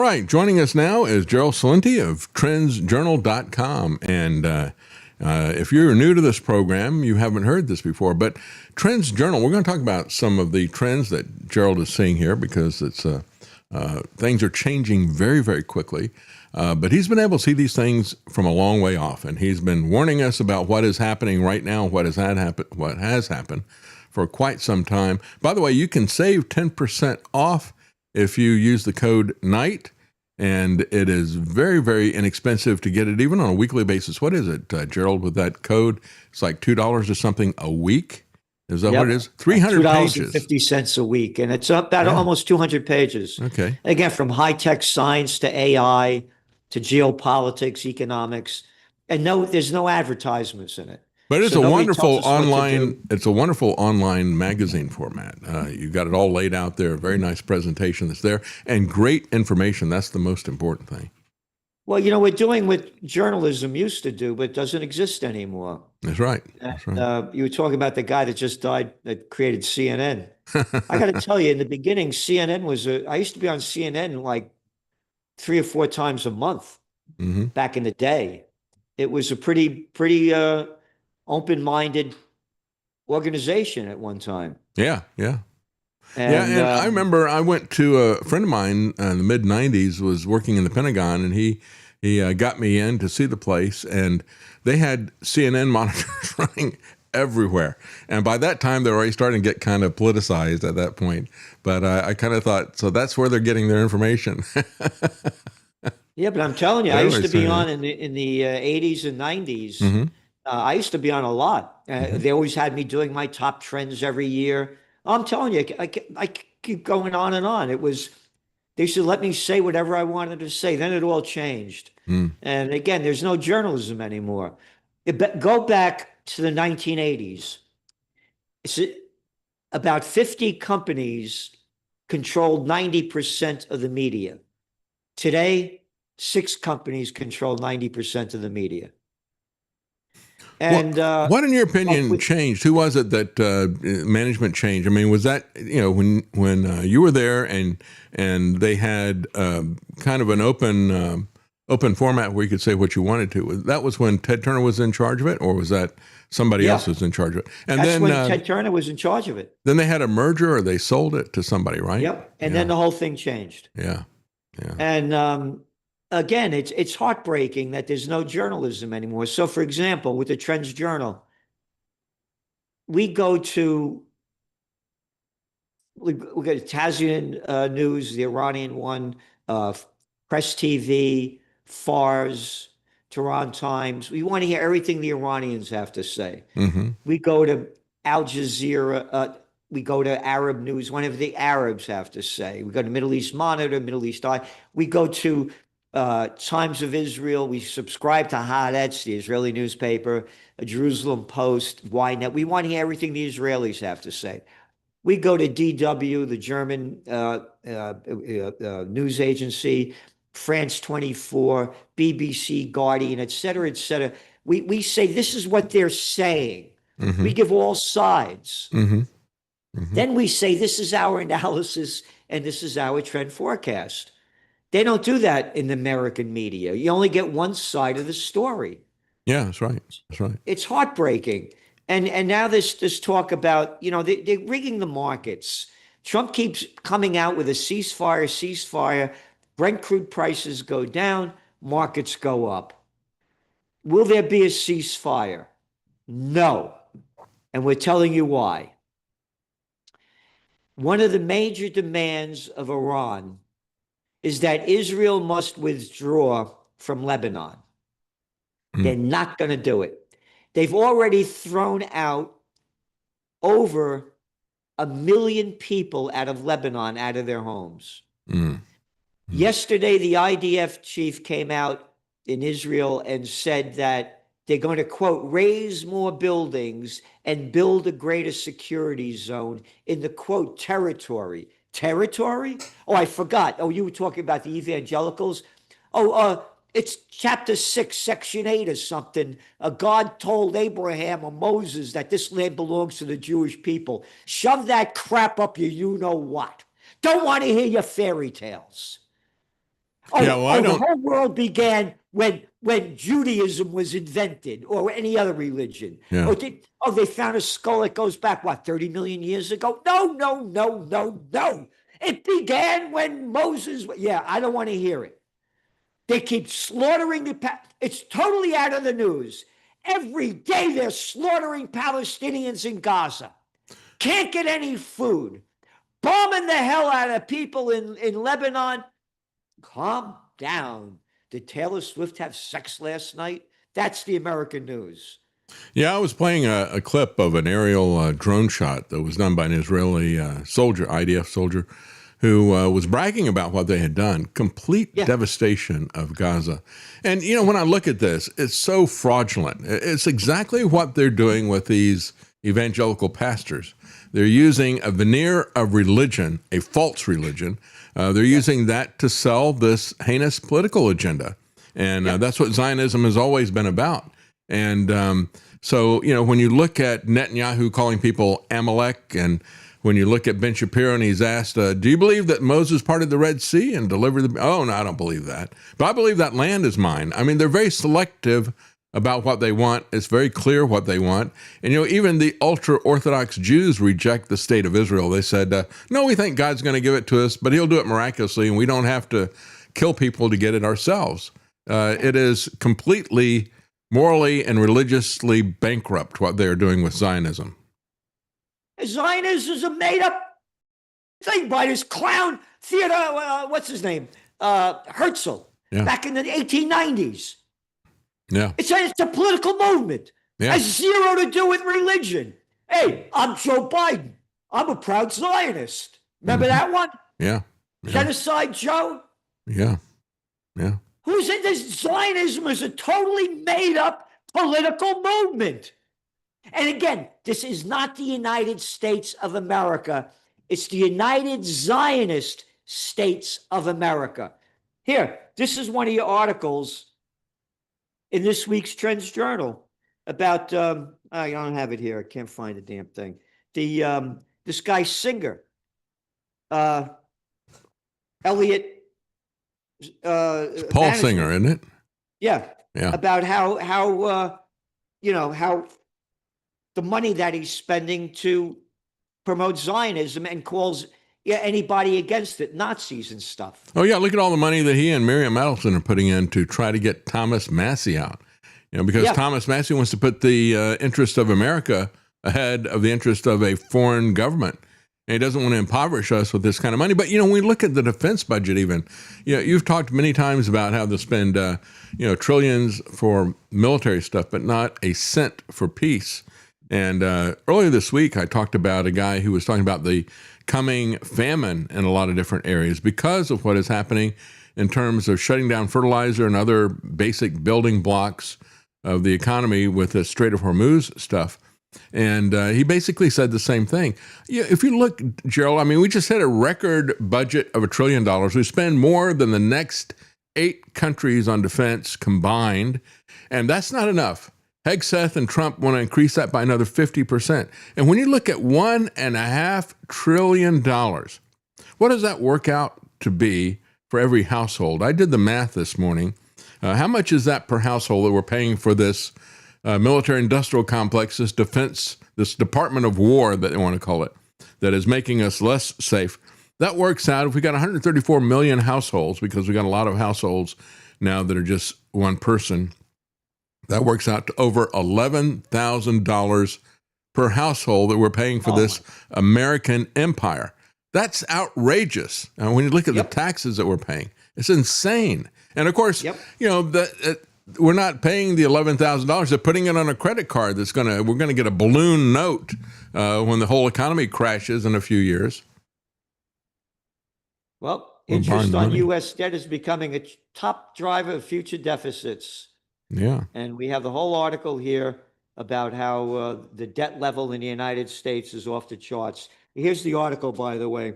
right. Joining us now is Gerald Celente of trendsjournal.com. And if you're new to this program, you haven't heard this before. But Trends Journal, we're going to talk about some of the trends that Gerald is seeing here because it's things are changing very, very quickly. But he's been able to see these things from a long way off. And he's been warning us about what is happening right now, what has happened for quite some time. By the way, you can save 10% off if you use the code NIGHT, and it is very, very inexpensive to get it even on a weekly basis. What is it, Gerald, with that code? It's like $2 or something a week. Is that what it is? 300 pages. $2.50 a week, and it's about almost 200 pages. Okay. Again, from high-tech science to AI to geopolitics, economics, and there's no advertisements in it. But it's a wonderful online. It's a wonderful online magazine format. You've got it all laid out there. Very nice presentation that's there, and great information. That's the most important thing. Well, we're doing what journalism used to do, but doesn't exist anymore. That's right. That's right. You were talking about the guy that just died that created CNN. I got to tell you, in the beginning, CNN was I used to be on CNN like 3 or 4 times a month back in the day. It was a pretty open-minded organization at one time. Yeah. And I remember I went to a friend of mine in the mid-'90s was working in the Pentagon, and he got me in to see the place, and they had CNN monitors running everywhere. And by that time, they were already starting to get kind of politicized at that point. But I kind of thought, so that's where they're getting their information. Yeah, but I'm telling you, I used to be on in the 80s and 90s. I used to be on a lot. They always had me doing my top trends every year. I'm telling you, I keep going on and on. They should let me say whatever I wanted to say. Then it all changed. And again, there's no journalism anymore. Go back to the 1980s. It's about 50 companies controlled 90% of the media. Today, 6 companies control 90% of the media. And what, in your opinion, changed? Who was it that management changed? I mean, was that when you were there and they had kind of an open format where you could say what you wanted to? That was when Ted Turner was in charge of it, or was that somebody else was in charge of it? And that's when Ted Turner was in charge of it. Then they had a merger, or they sold it to somebody, right? Yep. And then the whole thing changed. Yeah. And again, it's heartbreaking that there's no journalism anymore. So, for example, with the Trends Journal, we go to Tazian News, the Iranian one, Press TV, Fars, Tehran Times. We want to hear everything the Iranians have to say. We go to Al Jazeera. We go to Arab News, whatever the Arabs have to say. We go to Middle East Monitor, Middle East Eye. We go to Times of Israel. We subscribe to Haaretz, the Israeli newspaper, a Jerusalem Post, Ynet. We want to hear everything the Israelis have to say. We go to DW, the German news agency, France 24, BBC, Guardian, et cetera, et cetera. We say this is what they're saying. We give all sides. Then we say this is our analysis and this is our trend forecast. They don't do that in the American media. You only get one side of the story. Yeah, that's right. That's right. It's heartbreaking. And now this talk about, they're rigging the markets. Trump keeps coming out with a ceasefire. Brent crude prices go down, markets go up. Will there be a ceasefire? No. And we're telling you why. One of the major demands of Iran is that Israel must withdraw from Lebanon. They're not going to do it. They've already thrown out over 1 million people out of Lebanon, out of their homes. Yesterday, the IDF chief came out in Israel and said that they're going to, quote, raise more buildings and build a greater security zone in the, quote, territory. Territory? Oh, I forgot. Oh, you were talking about the evangelicals? It's chapter 6, section 8 or something. God told Abraham or Moses that this land belongs to the Jewish people. Shove that crap up your you-know-what. Don't want to hear your fairy tales. Oh, Yeah, well, I the don't. whole world began when Judaism was invented, or any other religion. Yeah. They found a skull that goes back, what, 30 million years ago? No, no, no, no, no. It began when Moses. Yeah, I don't want to hear it. They keep slaughtering it's totally out of the news. Every day they're slaughtering Palestinians in Gaza. Can't get any food. Bombing the hell out of people in Lebanon. Calm down. Did Taylor Swift have sex last night? That's the American news. Yeah, I was playing a clip of an aerial drone shot that was done by an Israeli soldier, IDF soldier, who was bragging about what they had done. Complete devastation of Gaza. And, when I look at this, it's so fraudulent. It's exactly what they're doing with these evangelical pastors. They're using a veneer of religion, a false religion. They're using that to sell this heinous political agenda. And that's what Zionism has always been about. And so, when you look at Netanyahu calling people Amalek, and when you look at Ben Shapiro and he's asked, do you believe that Moses parted the Red Sea and delivered oh, no, I don't believe that. But I believe that land is mine. I mean, they're very selective about what they want. It's very clear what they want. And, even the ultra-Orthodox Jews reject the state of Israel. They said, no, we think God's going to give it to us, but he'll do it miraculously, and we don't have to kill people to get it ourselves. It is completely morally and religiously bankrupt what they're doing with Zionism. Zionism is a made-up thing by this clown Theodore, what's his name? Herzl, back in the 1890s. Yeah. It's a political movement. Yeah. It has zero to do with religion. Hey, I'm Joe Biden. I'm a proud Zionist. Remember that one? Yeah. Genocide Joe? Yeah. Who said this? Zionism is a totally made-up political movement. And again, this is not the United States of America. It's the United Zionist States of America. Here, this is one of your articles in this week's Trends Journal about, I don't have it here. I can't find the damn thing. This guy Singer, Elliot. It's Paul Singer, isn't it? Yeah. Yeah. About how the money that he's spending to promote Zionism, and calls anybody against it Nazis and stuff. Oh, yeah. Look at all the money that he and Miriam Adelson are putting in to try to get Thomas Massey out. Because Thomas Massey wants to put the interest of America ahead of the interest of a foreign government. And he doesn't want to impoverish us with this kind of money. But, when we look at the defense budget even, you've talked many times about how they spend, trillions for military stuff, but not a cent for peace. And earlier this week, I talked about a guy who was talking about the coming famine in a lot of different areas because of what is happening in terms of shutting down fertilizer and other basic building blocks of the economy with the Strait of Hormuz stuff. And he basically said the same thing. If you look, Gerald, we just had a record budget of $1 trillion. We spend more than the next 8 countries on defense combined, and that's not enough. Hegseth and Trump want to increase that by another 50%. And when you look at $1.5 trillion, what does that work out to be for every household? I did the math this morning. How much is that per household that we're paying for this military-industrial complex, this defense, this Department of War that they want to call it, that is making us less safe? That works out, if we got 134 million households, because we got a lot of households now that are just one person, that works out to over $11,000 per household that we're paying for this American empire. That's outrageous. And when you look at the taxes that we're paying, it's insane. And of course, we're not paying the $11,000. They're putting it on a credit card we're going to get a balloon note when the whole economy crashes in a few years. Well, interest on U.S. debt is becoming a top driver of future deficits. Yeah. And we have the whole article here about how the debt level in the United States is off the charts. Here's the article, by the way.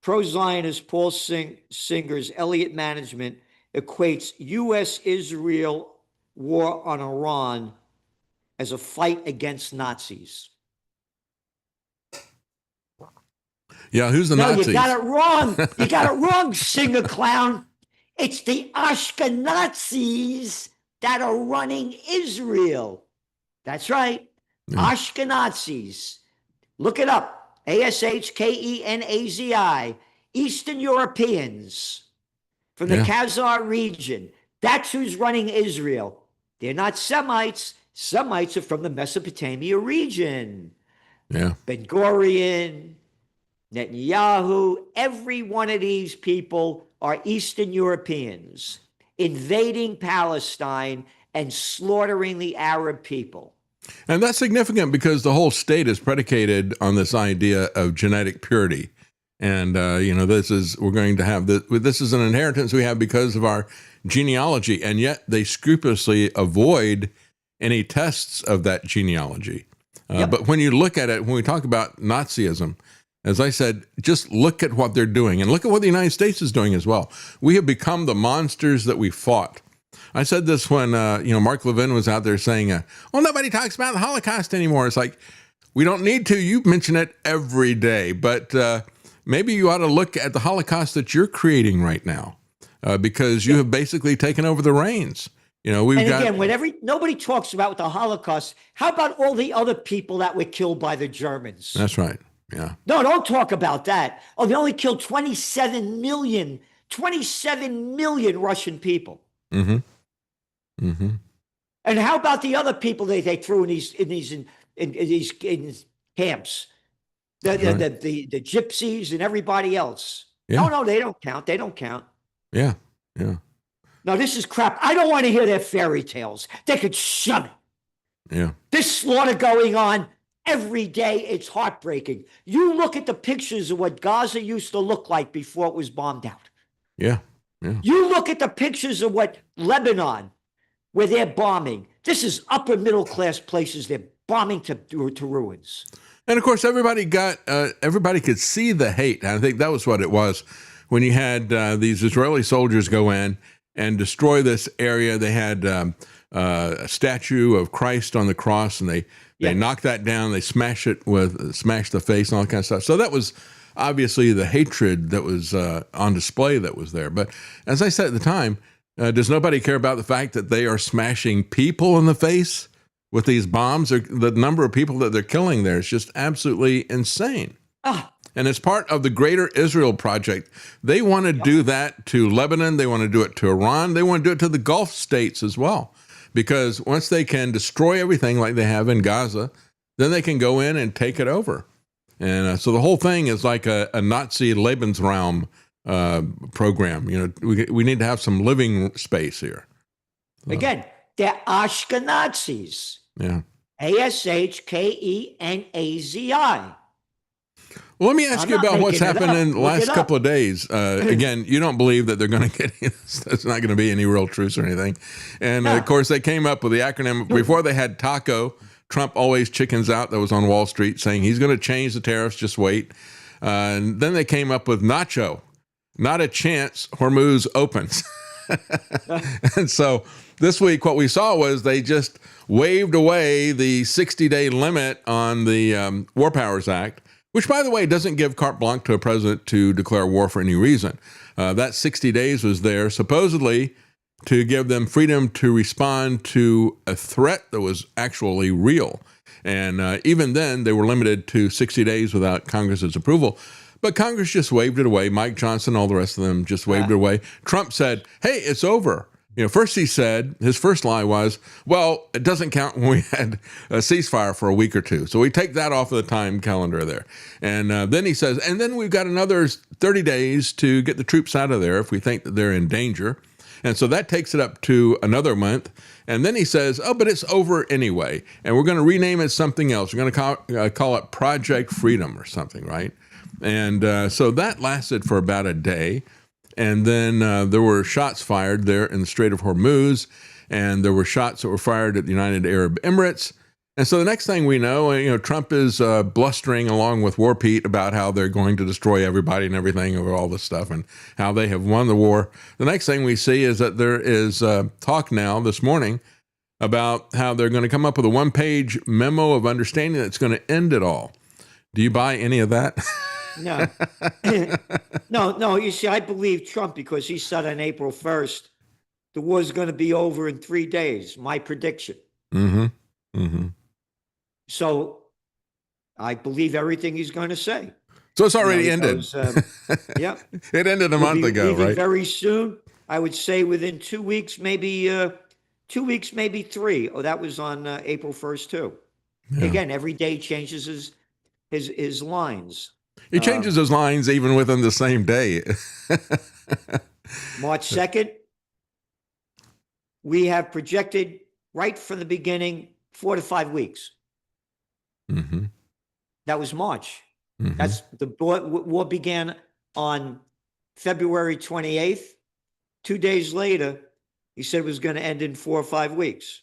Pro-Zionist Paul Singer's Elliott Management equates U.S.-Israel war on Iran as a fight against Nazis. Yeah, who's the Nazis? You got it wrong. You got it wrong, Singer clown. It's the Ashkenazis that are running Israel. That's right. Yeah. Ashkenazis. Look it up. Ashkenazi. Eastern Europeans from the Yeah. Khazar region. That's who's running Israel. They're not Semites. Semites are from the Mesopotamia region. Yeah. Ben Gurion, Netanyahu, every one of these people are Eastern Europeans invading Palestine and slaughtering the Arab people. And that's significant because the whole state is predicated on this idea of genetic purity. And, we're going to have this is an inheritance we have because of our genealogy. And yet they scrupulously avoid any tests of that genealogy. Yep. But when you look at it, when we talk about Nazism, as I said, just look at what they're doing and look at what the United States is doing as well. We have become the monsters that we fought. I said this when, Mark Levin was out there saying, nobody talks about the Holocaust anymore. It's like, we don't need to. You mention it every day, but maybe you ought to look at the Holocaust that you're creating right now because you have basically taken over the reins. Nobody talks about the Holocaust. How about all the other people that were killed by the Germans? That's right. Yeah. No, don't talk about that. Oh, they only killed 27 million Russian people. Mm-hmm. Mm-hmm. And how about the other people they threw in these camps? The gypsies and everybody else. Yeah. No, they don't count. They don't count. Yeah. Yeah. No, this is crap. I don't want to hear their fairy tales. They could shove it. Yeah. This slaughter going on every day. It's heartbreaking. You look at the pictures of what Gaza used to look like before it was bombed out. Yeah. Yeah. You look at the pictures of what Lebanon, where they're bombing. This is upper middle class places. They're bombing to ruins. And of course, everybody could see the hate. I think that was what it was when you had these Israeli soldiers go in and destroy this area. They had a statue of Christ on the cross, and they knocked that down. They smashed the face and all that kind of stuff. So that was obviously the hatred that was on display that was there. But as I said at the time, does nobody care about the fact that they are smashing people in the face with these bombs? The number of people that they're killing there is just absolutely insane. And it's part of the Greater Israel Project. They want to do that to Lebanon. They want to do it to Iran. They want to do it to the Gulf states as well. Because once they can destroy everything like they have in Gaza, then they can go in and take it over. And so the whole thing is like a Nazi Lebensraum program. We need to have some living space here. Again, they're Ashkenazis. Yeah. Ashkenazi. Well, let me ask you about what's happened in the last couple of days. Again, you don't believe that they're going to get there's not going to be any real truce or anything. And of course, they came up with the acronym before they had TACO. Trump always chickens out. That was on Wall Street saying he's going to change the tariffs. Just wait. And then they came up with Nacho. Not a chance. Hormuz opens. And so this week, what we saw was they just waved away the 60-day limit on the War Powers Act, which, by the way, doesn't give carte blanche to a president to declare war for any reason. That 60 days was there supposedly to give them freedom to respond to a threat that was actually real. And even then, they were limited to 60 days without Congress's approval. But Congress just waved it away. Mike Johnson, all the rest of them just waved it away. Trump said, hey, it's over. First he said, his first lie was, well, it doesn't count when we had a ceasefire for a week or two. So we take that off of the time calendar there. And then he says, and then we've got another 30 days to get the troops out of there if we think that they're in danger. And so that takes it up to another month. And then he says, oh, but it's over anyway. And we're going to rename it something else. We're going to call it Project Freedom or something, right? And so that lasted for about a day. And then there were shots fired there in the Strait of Hormuz. And there were shots that were fired at the United Arab Emirates. And so the next thing we know, Trump is blustering along with War Pete about how they're going to destroy everybody and everything over all this stuff and how they have won the war. The next thing we see is that there is talk now this morning about how they're going to come up with a one-page memo of understanding that's going to end it all. Do you buy any of that? No. No. You see, I believe Trump because he said on April 1st, the war's going to be over in 3 days. My prediction. Mm-hmm. Mm-hmm. So I believe everything he's going to say. So it's already ended. Yeah. It ended a month ago, leaving right? very soon. I would say within 2 weeks, maybe 2 weeks, maybe 3. Oh, that was on April 1st too. Yeah. Again, every day changes his lines. He changes his lines even within the same day. March 2nd, we have projected right from the beginning 4 to 5 weeks. Mm-hmm. That was March. Mm-hmm. That's the war began on February 28th. 2 days later, he said it was going to end in 4 or 5 weeks.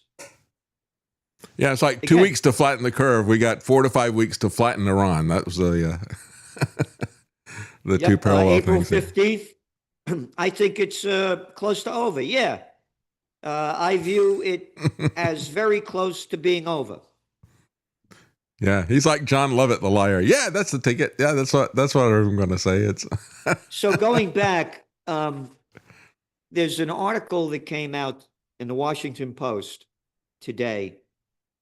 Yeah, it's like 2 weeks to flatten the curve. We got 4 to 5 weeks to flatten Iran. That was the two parallel April things. 15th, I think it's close to over. Yeah. I view it as very close to being over. Yeah, he's like John Lovett, the liar. Yeah, that's the ticket. Yeah, that's what I'm going to say. It's So going back, there's an article that came out in the Washington Post today.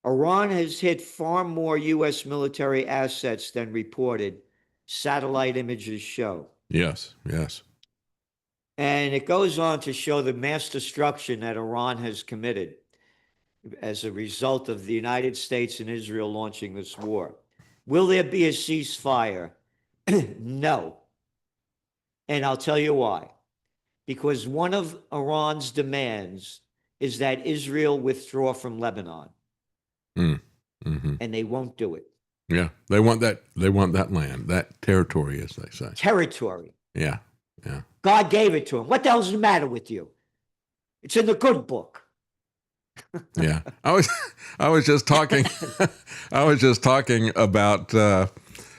Iran has hit far more U.S. military assets than reported, satellite images show. Yes. And it goes on to show the mass destruction that Iran has committed as a result of the United States and Israel launching this war. Will there be a ceasefire? No. And I'll tell you why. Because one of Iran's demands is that Israel withdraw from Lebanon. Mm-hmm. And they won't do it. Yeah, they want that land, that territory, as they say. Territory. Yeah. God gave it to him. What the hell's the matter with you? It's in the good book. Yeah, I was just talking about the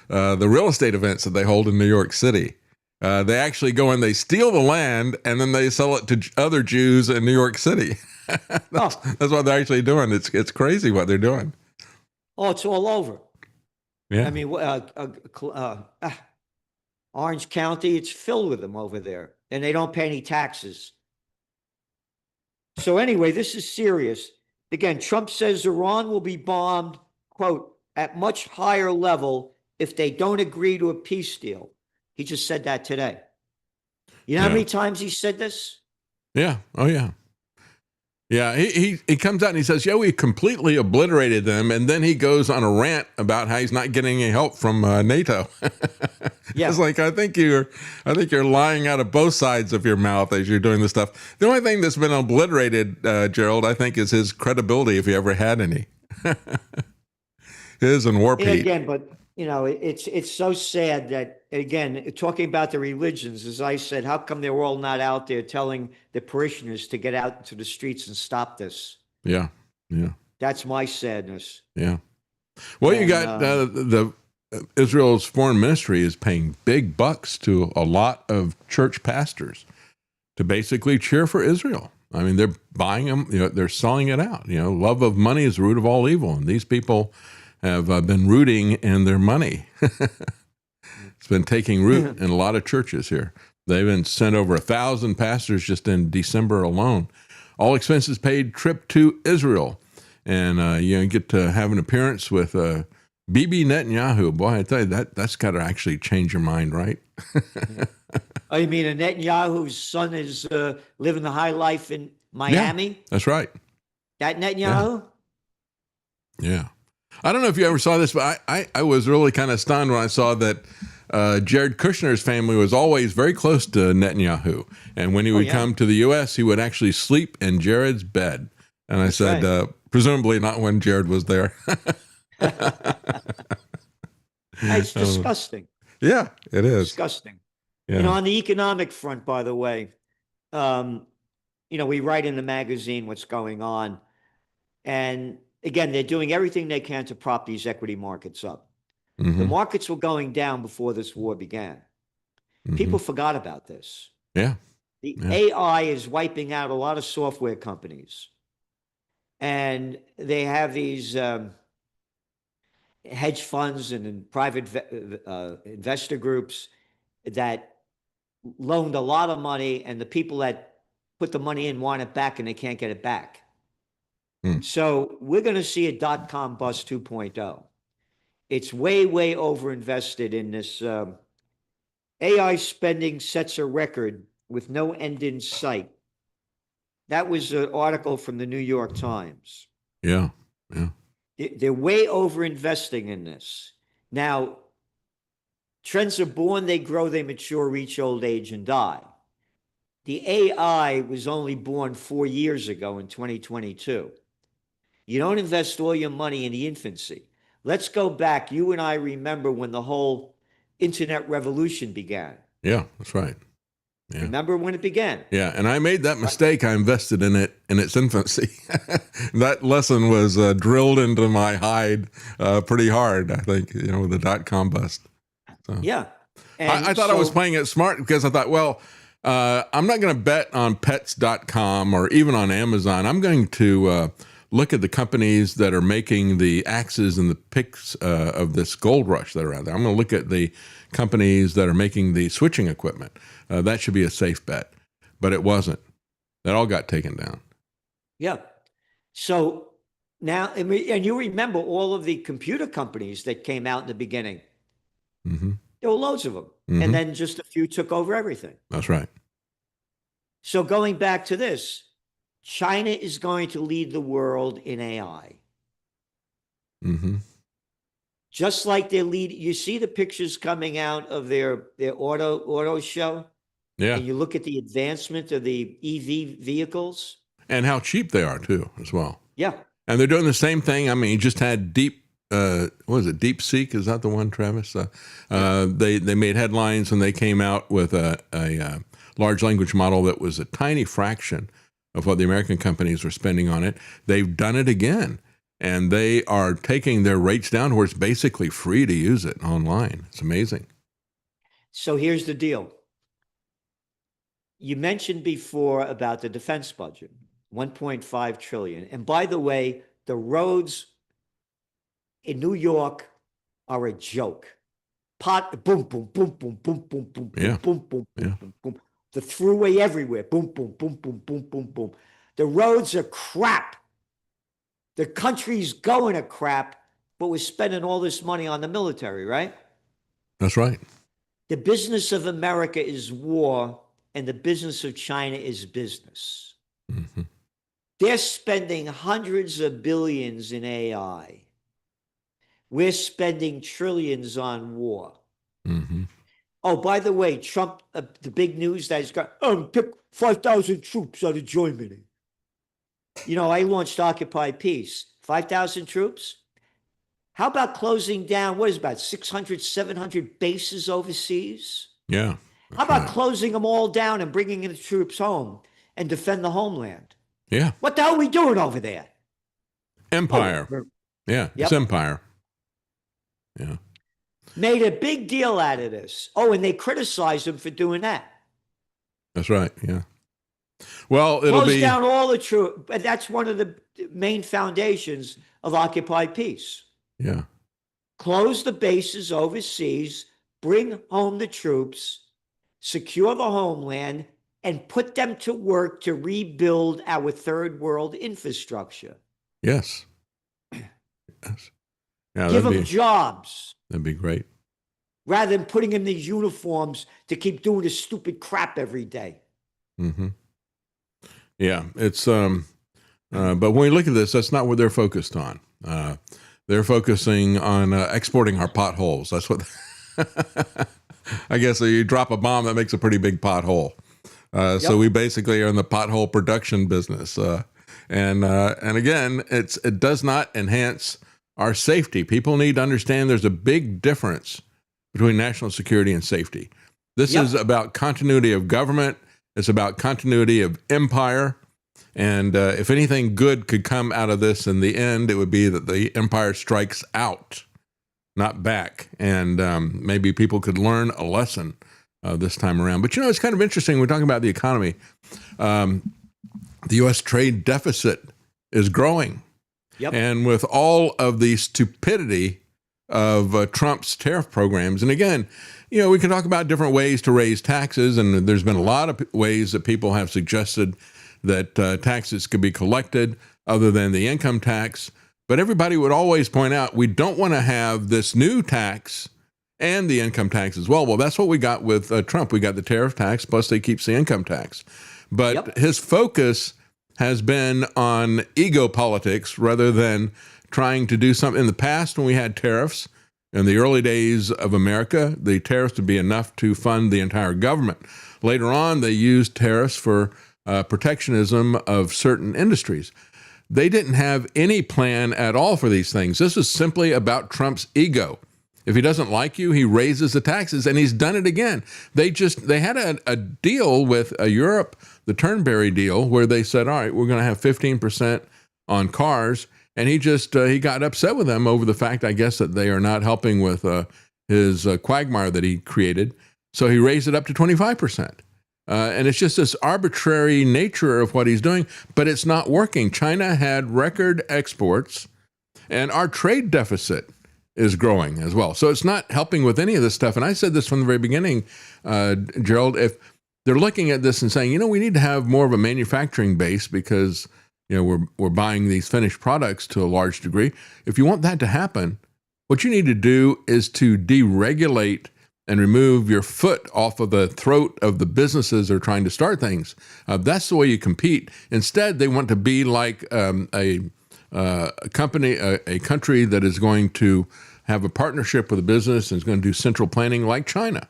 real estate events that they hold in New York City. They actually go and they steal the land and then they sell it to other Jews in New York City. That's what they're actually doing. It's crazy what they're doing. Oh, it's all over. Yeah. I mean, Orange County, it's filled with them over there, and they don't pay any taxes. So anyway, this is serious. Again, Trump says Iran will be bombed, quote, at much higher level if they don't agree to a peace deal. He just said that today. You know how many times he said this? Yeah. Oh, yeah. Yeah, he comes out and he says, yeah, we completely obliterated them. And then he goes on a rant about how he's not getting any help from NATO. Yeah. It's like, I think you're lying out of both sides of your mouth as you're doing this stuff. The only thing that's been obliterated, Gerald, I think, is his credibility, if he ever had any. His and War Pete. Again, but it's so sad that, again, talking about the religions, as I said, how come they're all not out there telling the parishioners to get out into the streets and stop this? Yeah. That's my sadness. Yeah. Well, you got the Israel's foreign ministry is paying big bucks to a lot of church pastors to basically cheer for Israel. I mean, they're buying them, they're selling it out. Love of money is the root of all evil. And these people have been rooting in their money. It's been taking root in a lot of churches here. They've been sent over 1,000 pastors just in December alone. All expenses paid trip to Israel. And you get to have an appearance with Bibi Netanyahu. Boy, I tell you, that's got to actually change your mind, right? Oh, you mean a Netanyahu's son is living the high life in Miami? Yeah, that's right. That Netanyahu? Yeah. I don't know if you ever saw this, but I was really kind of stunned when I saw that Jared Kushner's family was always very close to Netanyahu. And when he would come to the U.S., he would actually sleep in Jared's bed. And I said, presumably not when Jared was there. It's disgusting. Yeah, it is. Disgusting. Yeah. On the economic front, by the way, we write in the magazine what's going on. And again, they're doing everything they can to prop these equity markets up. Mm-hmm. The markets were going down before this war began. Mm-hmm. People forgot about this. Yeah. The AI is wiping out a lot of software companies. And they have these hedge funds and in private investor groups that loaned a lot of money, and the people that put the money in want it back and they can't get it back. So we're going to see a dot-com bust 2.0. It's way, way overinvested in this. AI spending sets a record with no end in sight. That was an article from the New York Times. Yeah. They're way overinvesting in this. Now, trends are born, they grow, they mature, reach old age, and die. The AI was only born 4 years ago in 2022. You don't invest all your money in the infancy. Let's go back. You and I remember when the whole internet revolution began. Yeah, that's right. Yeah. Remember when it began? Yeah, and I made that mistake. I invested in it in its infancy. That lesson was drilled into my hide pretty hard, I think, with the dot-com bust. So. Yeah. I thought I was playing it smart because I thought, well, I'm not going to bet on pets.com or even on Amazon. I'm going to look at the companies that are making the axes and the picks of this gold rush that are out there. I'm going to look at the companies that are making the switching equipment. That should be a safe bet, but it wasn't. That all got taken down. Yeah. So now, and you remember all of the computer companies that came out in the beginning. Mm-hmm. There were loads of them. Mm-hmm. And then just a few took over everything. That's right. So going back to this, China is going to lead the world in AI. Mm-hmm. Just like they lead, you see the pictures coming out of their auto show? Yeah. And you look at the advancement of the EV vehicles. And how cheap they are, too, as well. Yeah. And they're doing the same thing. I mean, you just had DeepSeek? Is that the one, Travis? They made headlines and they came out with a large language model that was a tiny fraction of what the American companies were spending on it. They've done it again. And they are taking their rates down where it's basically free to use it online. It's amazing. So here's the deal. You mentioned before about the defense budget, 1.5 trillion. And by the way, the roads in New York are a joke. Boom, boom, boom, boom, boom, boom, boom, yeah. boom, boom, boom, boom, boom. The throughway everywhere. Boom, boom, boom, boom, boom, boom, boom. The roads are crap. The country's going to crap, but we're spending all this money on the military, right? That's right. The business of America is war, and the business of China is business. Mm-hmm. They're spending hundreds of billions in AI. We're spending trillions on war. Mm-hmm. Oh, by the way, Trump, the big news that he's got, pick 5,000 troops out of Germany. I launched Occupy Peace. 5,000 troops? How about closing down, what is it, about 600, 700 bases overseas? Yeah. How about closing them all down and bringing in the troops home and defend the homeland? Yeah. What the hell are we doing over there? Empire. Yep. It's empire. Yeah. Made a big deal out of this. Oh, and they criticized him for doing that. That's right. Yeah. Well, it'll Close be down all the troops. But that's one of the main foundations of Occupy Peace. Yeah. Close the bases overseas, bring home the troops, secure the homeland, and put them to work to rebuild our third world infrastructure. Yes. Yes. Yeah, Give them jobs. That'd be great. Rather than putting in these uniforms to keep doing this stupid crap every day. Mm-hmm. Yeah, it's but when we look at this, that's not what they're focused on. They're focusing on exporting our potholes. That's what I guess you drop a bomb that makes a pretty big pothole. So we basically are in the pothole production business. And again, it does not enhance our safety. People need to understand there's a big difference between national security and safety. This is about continuity of government. It's about continuity of empire. And if anything good could come out of this in the end, it would be that the empire strikes out, not back. And maybe people could learn a lesson this time around. But, it's kind of interesting. We're talking about the economy. The U.S. trade deficit is growing. Yep. And with all of the stupidity of Trump's tariff programs. And again, we can talk about different ways to raise taxes, and there's been a lot of ways that people have suggested that taxes could be collected other than the income tax. But everybody would always point out, we don't want to have this new tax and the income tax as well. Well, that's what we got with Trump. We got the tariff tax, plus they keep the income tax. But his focus has been on ego politics rather than trying to do something. In the past, when we had tariffs, in the early days of America, the tariffs would be enough to fund the entire government. Later on, they used tariffs for protectionism of certain industries. They didn't have any plan at all for these things. This is simply about Trump's ego. If he doesn't like you, he raises the taxes, and he's done it again. They had a deal with Europe, the Turnberry deal, where they said, all right, we're going to have 15% on cars. And he got upset with them over the fact, I guess, that they are not helping with his quagmire that he created. So he raised it up to 25%. And it's just this arbitrary nature of what he's doing, but it's not working. China had record exports, and our trade deficit is growing as well. So it's not helping with any of this stuff. And I said this from the very beginning, Gerald, if they're looking at this and saying, we need to have more of a manufacturing base because, we're buying these finished products to a large degree. If you want that to happen, what you need to do is to deregulate and remove your foot off of the throat of the businesses that are trying to start things. That's the way you compete. Instead, they want to be like a country that is going to have a partnership with a business and is going to do central planning like China.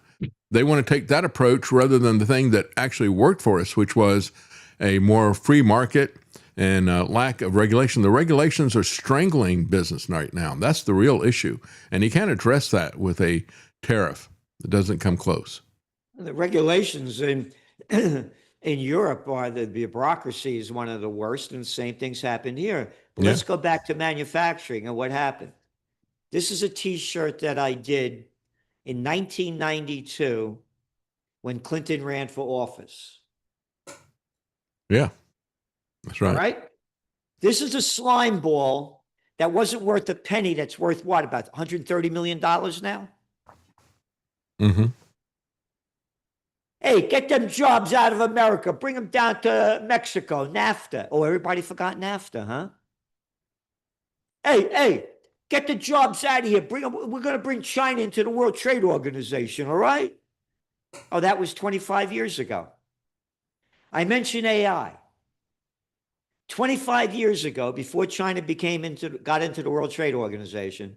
They want to take that approach rather than the thing that actually worked for us, which was a more free market and lack of regulation. The regulations are strangling business right now. That's the real issue. And you can't address that with a tariff. It doesn't come close. The regulations in Europe are the bureaucracy is one of the worst, and the same things happened here. But let's go back to manufacturing and what happened. This is a T-shirt that I did in 1992 when Clinton ran for office. Yeah, that's right. All right? This is a slime ball that wasn't worth a penny. That's worth what, about $130 million now? Mm-hmm. Hey, get them jobs out of America. Bring them down to Mexico. NAFTA. Oh, everybody forgot NAFTA, huh? Hey, get the jobs out of here. Bring them. We're going to bring China into the World Trade Organization, all right? Oh, that was 25 years ago. I mentioned AI. 25 years ago, before China got into the World Trade Organization,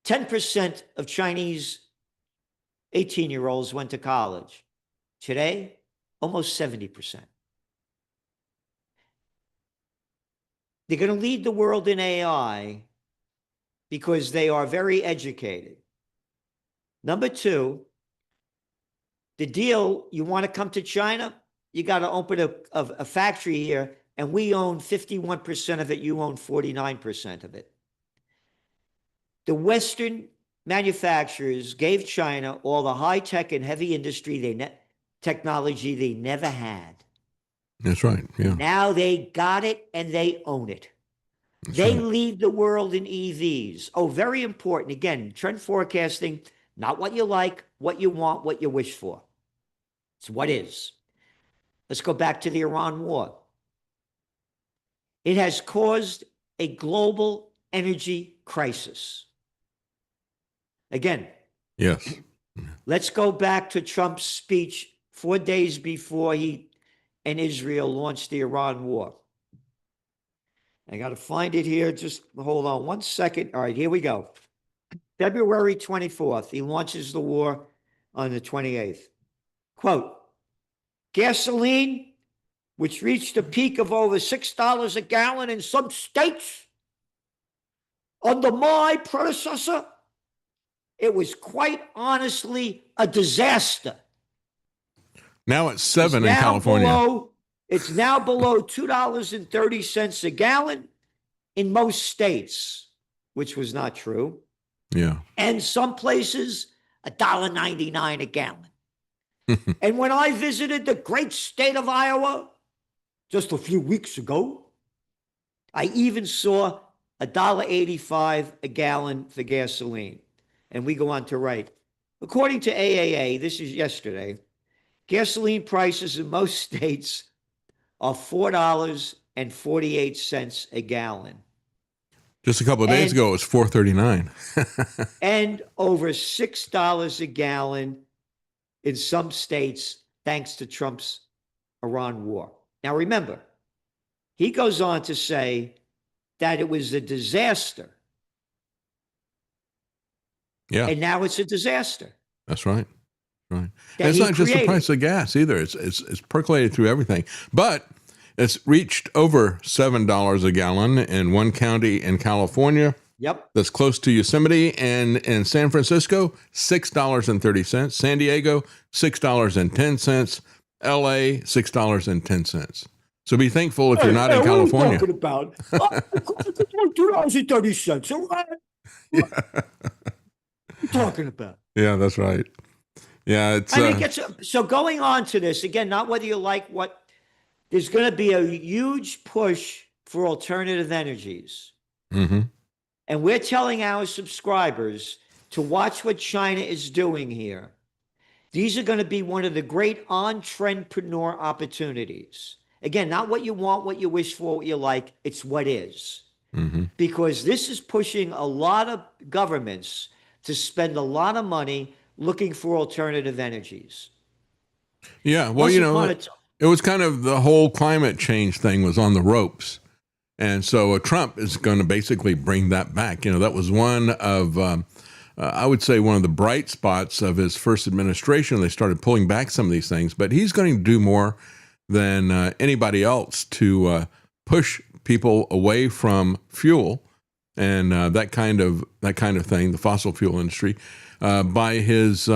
10% of Chinese 18-year-olds went to college. Today, almost 70%. They're going to lead the world in AI because they are very educated. Number two, the deal, you want to come to China, you got to open a factory here, and we own 51% of it, you own 49% of it. The Western manufacturers gave China all the high-tech and heavy industry technology they never had. That's right, yeah. Now they got it and they own it. They lead the world in EVs. Oh, very important. Again, trend forecasting, not what you like, what you want, what you wish for. It's what is. Let's go back to the Iran war. It has caused a global energy crisis. Again, yes. Let's go back to Trump's speech 4 days before he and Israel launched the Iran war. I got to find it here. Just hold on 1 second. All right, here we go. February 24th, he launches the war on the 28th. Quote, gasoline, which reached a peak of over $6 a gallon in some states, under my predecessor, it was quite honestly a disaster. Now it's $7 in California. It's now below $2.30 a gallon in most states, which was not true. Yeah. And some places, $1.99 a gallon. And when I visited the great state of Iowa just a few weeks ago, I even saw $1.85 a gallon for gasoline. And we go on to write, according to AAA, this is yesterday, gasoline prices in most states are $4.48 a gallon. Just a couple of days ago, it was $4.39. And over $6 a gallon in some states, thanks to Trump's Iran war. Now, remember, he goes on to say that it was a disaster. Yeah. And now it's a disaster. That's right. Right. And it's not just the price of gas either. It's percolated through everything. But it's reached over $7 a gallon in one county in California. Yep. That's close to Yosemite. And in San Francisco, $6.30. San Diego, $6.10. LA, $6.10. So be thankful if you're not in California. What are you talking about? $2.30. What are you talking about? Yeah, that's right. Yeah, it's. So going on to this again, not whether you like what. There's going to be a huge push for alternative energies. Mm-hmm. And we're telling our subscribers to watch what China is doing here. These are going to be one of the great entrepreneur opportunities. Again, not what you want, what you wish for, what you like. It's what is. Mm-hmm. Because this is pushing a lot of governments to spend a lot of money looking for alternative energies. Yeah, well, it was kind of the whole climate change thing was on the ropes. And so Trump is going to basically bring that back. That was one of, I would say, one of the bright spots of his first administration. They started pulling back some of these things, but he's going to do more than anybody else to push people away from fuel and that kind of thing, the fossil fuel industry, by his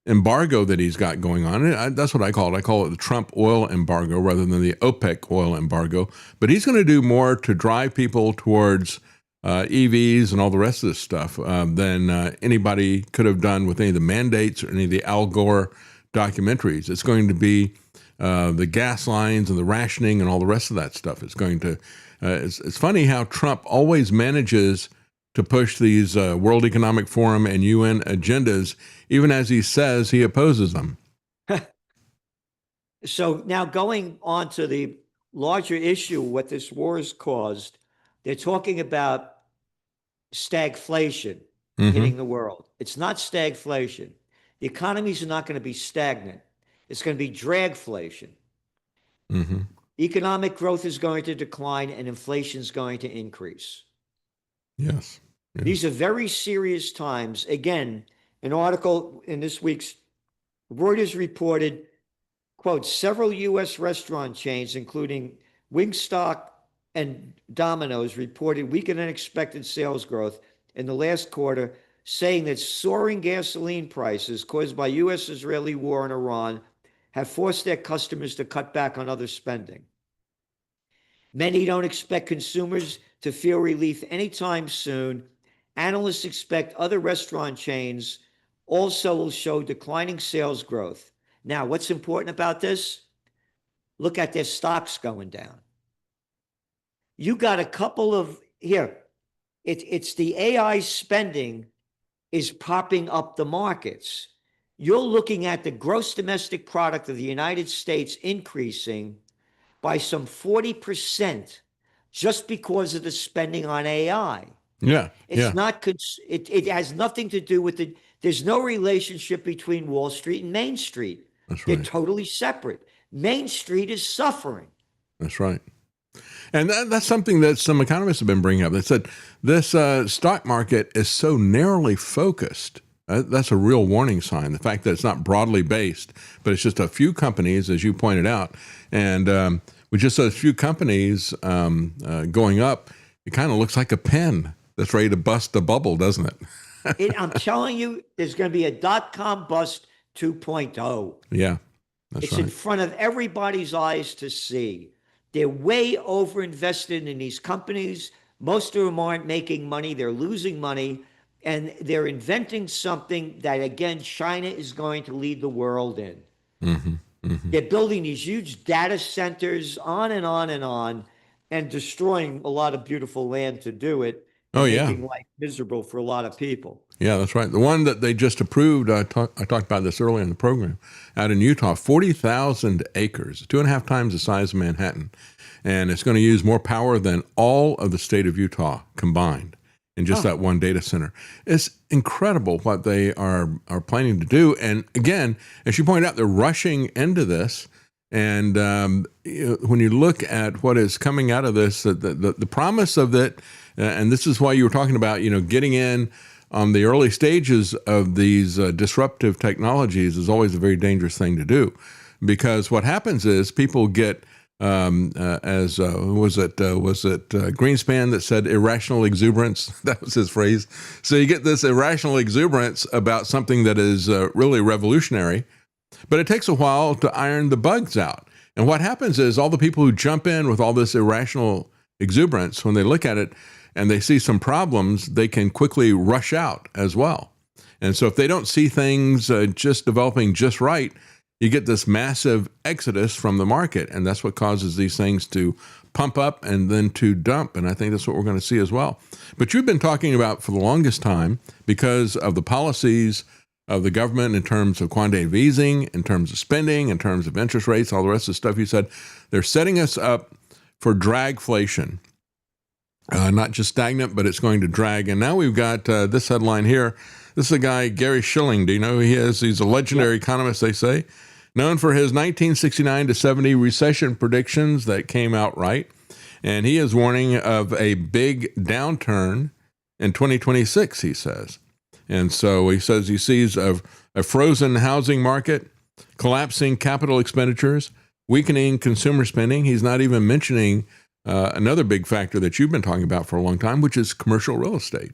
embargo that he's got going on. That's what I call it. I call it the Trump oil embargo rather than the OPEC oil embargo. But he's going to do more to drive people towards EVs and all the rest of this stuff than anybody could have done with any of the mandates or any of the Al Gore documentaries. It's going to be the gas lines and the rationing and all the rest of that stuff. It's going to. It's funny how Trump always manages to push these World Economic Forum and UN agendas, even as he says he opposes them. So now going on to the larger issue, what this war has caused, they're talking about stagflation hitting the world. It's not stagflation. The economies are not going to be stagnant. It's going to be dragflation. Mm-hmm. Economic growth is going to decline and inflation is going to increase. Yes. These are very serious times. Again, an article in this week's Reuters reported, quote, several U.S. restaurant chains, including Wingstop and Domino's, reported weaker than expected sales growth in the last quarter, saying that soaring gasoline prices caused by U.S.-Israeli war in Iran have forced their customers to cut back on other spending. Many don't expect consumers to feel relief anytime soon. Analysts expect other restaurant chains also will show declining sales growth. Now, what's important about this? Look at their stocks going down. You got a couple of, here, it's the AI spending is propping up the markets. You're looking at the gross domestic product of the United States increasing by some 40% just because of the spending on AI. Yeah. It's not, it has nothing to do with there's no relationship between Wall Street and Main Street. That's right. They're totally separate. Main Street is suffering. That's right. And that's something that some economists have been bringing up. They said this stock market is so narrowly focused. That's a real warning sign. The fact that it's not broadly based, but it's just a few companies, as you pointed out. And with just those few companies going up, it kind of looks like a pen that's ready to bust the bubble, doesn't it? I'm telling you, there's going to be a dot-com bust 2.0. Yeah, that's right. It's in front of everybody's eyes to see. They're way over-invested in these companies. Most of them aren't making money. They're losing money. And they're inventing something that, again, China is going to lead the world in. Mm-hmm, mm-hmm. They're building these huge data centers, on and on and on. and destroying a lot of beautiful land to do it, Oh, and yeah. making life miserable for a lot of people. Yeah, that's right. The one that they just approved, I talked about this earlier in the program, out in Utah, 40,000 acres, 2.5 times the size of Manhattan. And it's going to use more power than all of the state of Utah combined in just that one data center. It's incredible what they are planning to do. And again, as you pointed out, they're rushing into this. And when you look at what is coming out of this, the promise of it, and this is why you were talking about, getting in on the early stages of these disruptive technologies is always a very dangerous thing to do, because what happens is people get, was it Greenspan that said irrational exuberance? That was his phrase. So you get this irrational exuberance about something that is really revolutionary, but it takes a while to iron the bugs out. And what happens is all the people who jump in with all this irrational exuberance, when they look at it and they see some problems, they can quickly rush out as well. And so if they don't see things just developing just right, you get this massive exodus from the market. And that's what causes these things to pump up and then to dump. And I think that's what we're going to see as well. But you've been talking about for the longest time, because of the policies of the government in terms of quantitative easing, in terms of spending, in terms of interest rates, all the rest of the stuff you said, they're setting us up for dragflation. Not just stagnant, but it's going to drag. And now we've got this headline here. This is a guy, Gary Schilling. Do you know who he is? He's a legendary economist, they say, known for his 1969 to 70 recession predictions that came out right. And he is warning of a big downturn in 2026, he says. And so he says he sees a frozen housing market, collapsing capital expenditures, weakening consumer spending. He's not even mentioning another big factor that you've been talking about for a long time, which is commercial real estate.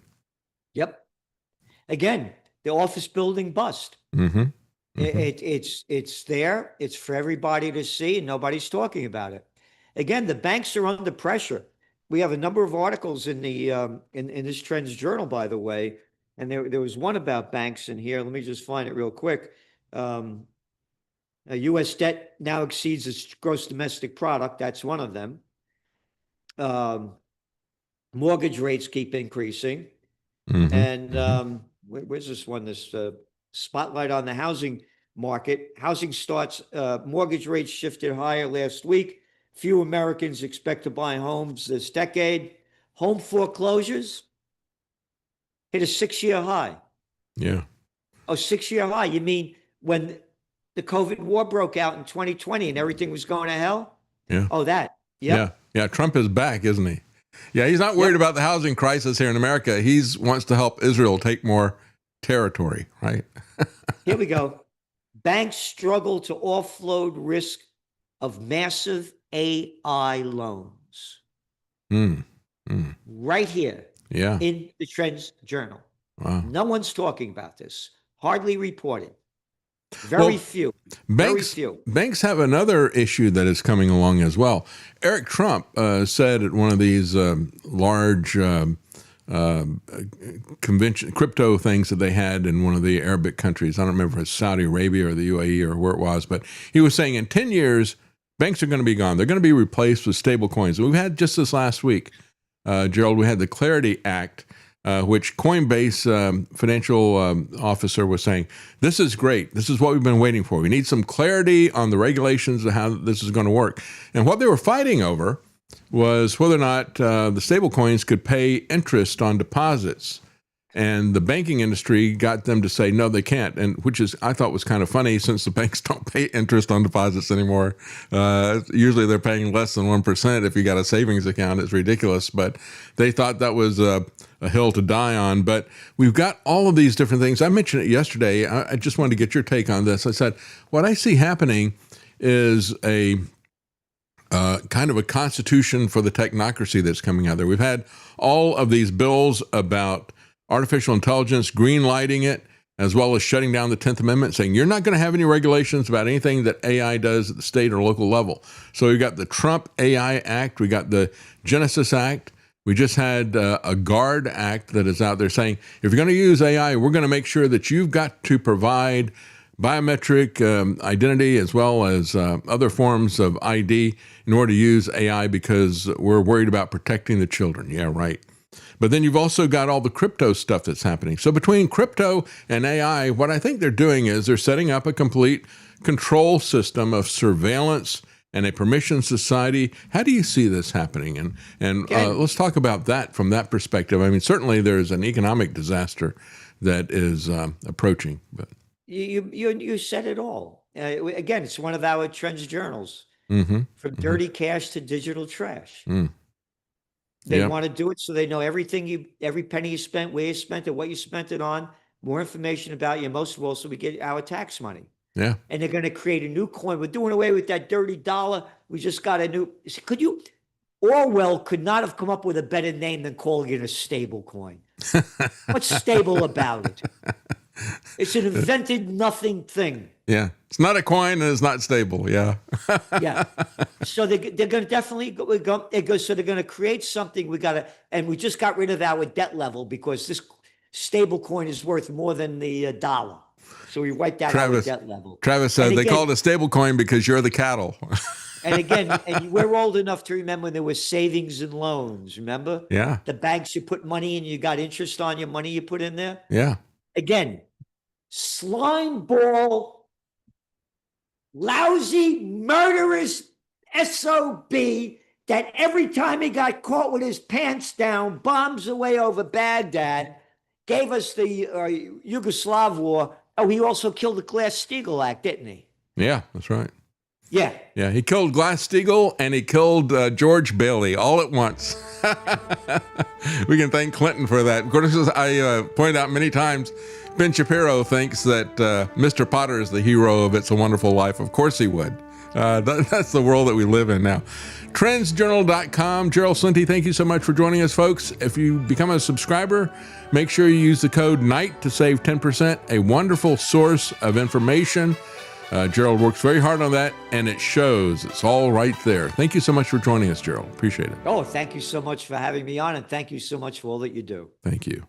Yep. Again, the office building bust. Mm-hmm. It's there. It's for everybody to see, and nobody's talking about it. Again, the banks are under pressure. We have a number of articles in the in this Trends Journal, by the way, and there was one about banks in here. Let me just find it real quick. U.S. debt now exceeds its gross domestic product. That's one of them. Mortgage rates keep increasing. Mm-hmm. And where's this one? This spotlight on the housing market. Housing starts, mortgage rates shifted higher last week. Few Americans expect to buy homes this decade. Home foreclosures hit a 6-year high. Yeah. Oh, 6-year high. You mean when the COVID war broke out in 2020 and everything was going to hell? Yeah. Oh, that. Yep. Yeah. Trump is back, isn't he? Yeah, he's not worried about the housing crisis here in America. He wants to help Israel take more territory, right? Here we go. Banks struggle to offload risk of massive AI loans. Right here in the Trends Journal. Wow. No one's talking about this. Hardly reported. Very few. Banks have another issue that is coming along as well. Eric Trump said at one of these large convention crypto things that they had in one of the Arabic countries. I don't remember if it's Saudi Arabia or the UAE or where it was, but he was saying in 10 years, banks are going to be gone. They're going to be replaced with stable coins. We've had just this last week, Gerald, we had the Clarity Act, which Coinbase financial officer was saying, this is great. This is what we've been waiting for. We need some clarity on the regulations of how this is going to work. And what they were fighting over was whether or not the stable coins could pay interest on deposits. And the banking industry got them to say, no, they can't. And which is, I thought was kind of funny, since the banks don't pay interest on deposits anymore. Usually they're paying less than 1% if you got a savings account. It's ridiculous. But they thought that was a hill to die on. But we've got all of these different things. I mentioned it yesterday. I just wanted to get your take on this. I said, what I see happening is a kind of a constitution for the technocracy that's coming out there. We've had all of these bills about artificial intelligence, green lighting it, as well as shutting down the 10th Amendment, saying you're not going to have any regulations about anything that AI does at the state or local level. So we've got the Trump AI Act. We got the Genesis Act. We just had a GUARD Act that is out there saying, if you're going to use AI, we're going to make sure that you've got to provide biometric identity as well as other forms of ID in order to use AI because we're worried about protecting the children. Yeah, right. But then you've also got all the crypto stuff that's happening. So between crypto and AI, what I think they're doing is they're setting up a complete control system of surveillance and a permission society. How do you see this happening? And let's talk about that from that perspective. I mean, certainly there's an economic disaster that is approaching. But you said it all. Again, it's one of our trends journals. From dirty cash to digital trash. They want to do it so they know everything every penny you spent, where you spent it, what you spent it on, more information about you, most of all, so we get our tax money. Yeah. And they're going to create a new coin. We're doing away with that dirty dollar. We just got a new. Orwell could not have come up with a better name than calling it a stable coin. What's stable about it? It's an invented nothing thing. Yeah. It's not a coin and it's not stable. Yeah. Yeah. So they're going to definitely go. So they're going to create something. And we just got rid of our debt level because this stable coin is worth more than the dollar. So we wiped out our debt level. Travis said they call it a stable coin because you're the cattle. And again, we're old enough to remember when there was savings and loans. Remember? Yeah. The banks, you put money in, you got interest on your money you put in there. Yeah. Again, slime ball, lousy, murderous SOB that every time he got caught with his pants down, bombs away over Baghdad, gave us the Yugoslav war. Oh, he also killed the Glass-Steagall Act, didn't he? Yeah, that's right. Yeah. Yeah, he killed Glass-Steagall and he killed George Bailey all at once. We can thank Clinton for that. Of course, as I pointed out many times, Ben Shapiro thinks that Mr. Potter is the hero of It's a Wonderful Life. Of course he would. That's the world that we live in now. Trendsjournal.com. Gerald Celente, thank you so much for joining us, folks. If you become a subscriber, make sure you use the code NIGHT to save 10%. A wonderful source of information. Gerald works very hard on that, and it shows. It's all right there. Thank you so much for joining us, Gerald. Appreciate it. Oh, thank you so much for having me on, and thank you so much for all that you do. Thank you.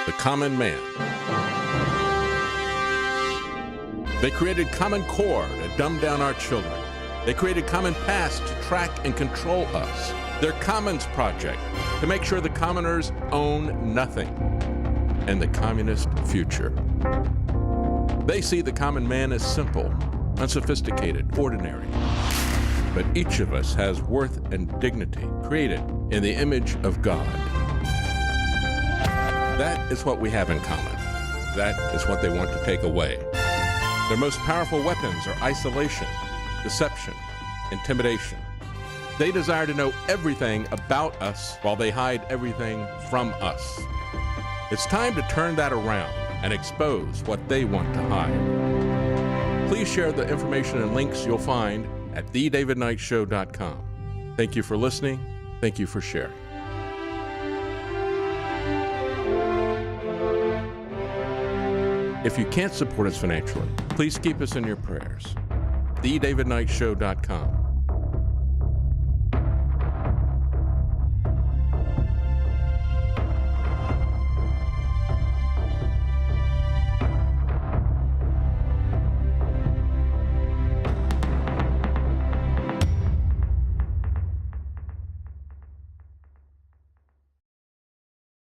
The common man. They created Common Core to dumb down our children. They created Common Pass to track and control us. Their Commons Project to make sure the commoners own nothing. And the communist future. They see the common man as simple, unsophisticated, ordinary. But each of us has worth and dignity created in the image of God. That is what we have in common. That is what they want to take away. Their most powerful weapons are isolation, deception, intimidation. They desire to know everything about us while they hide everything from us. It's time to turn that around and expose what they want to hide. Please share the information and links you'll find at thedavidknightshow.com. Thank you for listening. Thank you for sharing. If you can't support us financially, please keep us in your prayers. thedavidknightshow.com.